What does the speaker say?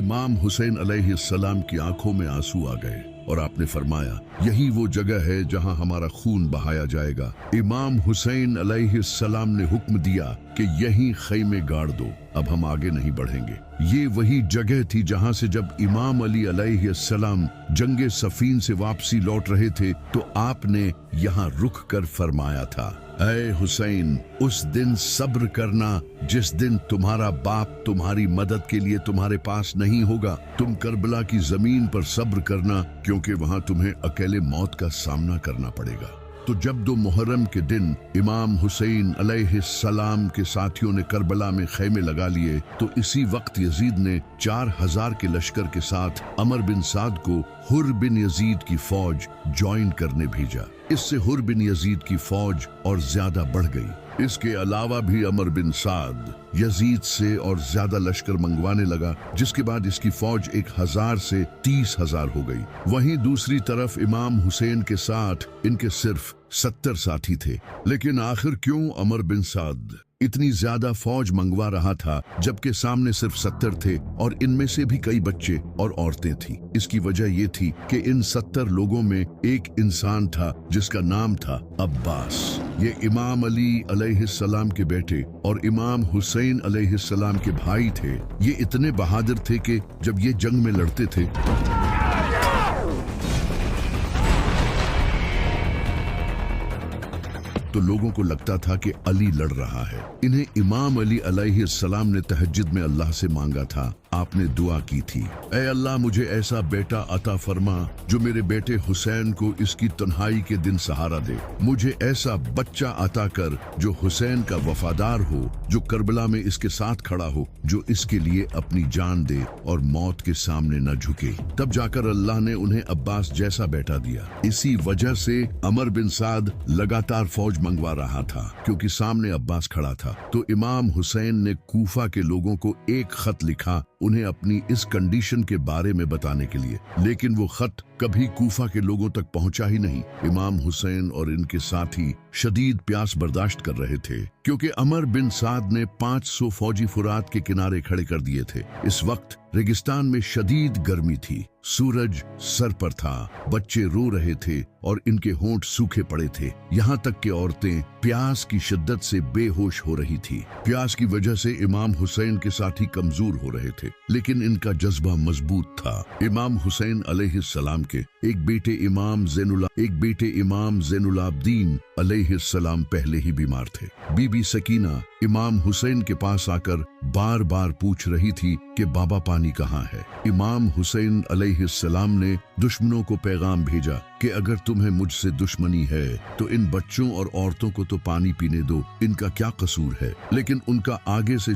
इमाम हुसैन अलैहिस्सलाम की आंखों में आंसू आ गए और आपने फरमाया, यही वो जगह है जहां हमारा खून बहाया जाएगा। इमाम हुसैन अलैहिस्सलाम ने हुक्म दिया कि यहीं खैमे गाड़ दो, अब हम आगे नहीं बढ़ेंगे। ये वही जगह थी जहां से जब इमाम अली अलैहिस्सलाम जंगे सफीन से वापसी लौट रहे थे तो आपने यहाँ रुक कर फरमाया था, ऐ हुसैन, उस दिन सब्र करना जिस दिन तुम्हारा बाप तुम्हारी मदद के लिए तुम्हारे पास नहीं होगा। तुम करबला की जमीन पर सब्र करना, क्योंकि वहां तुम्हें अकेले मौत का सामना करना पड़ेगा। तो जब 2 मुहर्रम के दिन इमाम हुसैन अलैहिस्सलाम के साथियों ने करबला में खैमे लगा लिए तो इसी वक्त यजीद ने 4000 के लश्कर के साथ अमर बिन साद को हुर बिन यजीद की फौज ज्वाइन करने भेजा। इससे हुर बिन यजीद की फौज और ज्यादा बढ़ गई। इसके अलावा भी अमर बिन साद यजीद से और ज्यादा लश्कर मंगवाने लगा, जिसके बाद इसकी फौज 1000 से 30,000 हो गई। वहीं दूसरी तरफ इमाम हुसैन के साथ इनके सिर्फ 70 साथी थे। लेकिन आखिर क्यों अमर बिन साद इतनी ज्यादा फौज मंगवा रहा था जबकि सामने सिर्फ 70 थे और इनमें से भी कई बच्चे और औरतें थीं। इसकी वजह ये थी कि इन 70 लोगों में एक इंसान था जिसका नाम था अब्बास। ये इमाम अली अलैहिस्सलाम के बेटे और इमाम हुसैन अलैहिस्सलाम के भाई थे। ये इतने बहादुर थे कि जब ये जंग में लड़ते थे तो लोगों को लगता था कि अली लड़ रहा है। इन्हें इमाम अली अलैहिस्सलाम ने तहज्जुद में अल्लाह से मांगा था। आपने दुआ की थी, ऐ अल्लाह, मुझे ऐसा बेटा अता फरमा जो मेरे बेटे हुसैन को इसकी तन्हाई के दिन सहारा दे। मुझे ऐसा बच्चा अता कर जो हुसैन का वफादार हो, जो करबला में इसके साथ खड़ा हो, जो इसके लिए अपनी जान दे और मौत के सामने न झुके। तब जाकर अल्लाह ने उन्हें अब्बास जैसा बेटा दिया। इसी वजह से अमर बिन साद लगातार फौज मंगवा रहा था क्योंकि सामने अब्बास खड़ा था। तो इमाम हुसैन ने कूफा के लोगों को एक खत लिखा उन्हें अपनी इस कंडीशन के बारे में बताने के लिए, लेकिन वो खत कभी कूफा के लोगों तक पहुंचा ही नहीं। इमाम हुसैन और इनके साथी शदीद प्यास बर्दाश्त कर रहे थे क्योंकि अमर बिन साद ने 500 फौजी फुरात के किनारे खड़े कर दिए थे। इस वक्त रेगिस्तान में शदीद गर्मी थी, सूरज सर पर था, बच्चे रो रहे थे और इनके होंठ सूखे पड़े थे। यहाँ तक कि औरतें प्यास की शिद्दत से बेहोश हो रही थी। प्यास की वजह से इमाम हुसैन के साथी कमजोर हो रहे थे, लेकिन इनका जज्बा मजबूत था। इमाम हुसैन अलैहिस्सलाम के एक बेटे इमाम ज़ैनुलाब्दीन अलैहिस्सलाम पहले ही बीमार थे। बीबी सकीना इमाम हुसैन के पास आकर बार बार पूछ रही थी कि बाबा पानी कहाँ है। इमाम हुसैन अलैहिस्सलाम ने दुश्मनों को पैगाम भेजा कि अगर तुम्हें मुझसे दुश्मनी है तो इन बच्चों और औरतों को तो पानी पीने दो, इनका क्या कसूर है। लेकिन उनका आगे से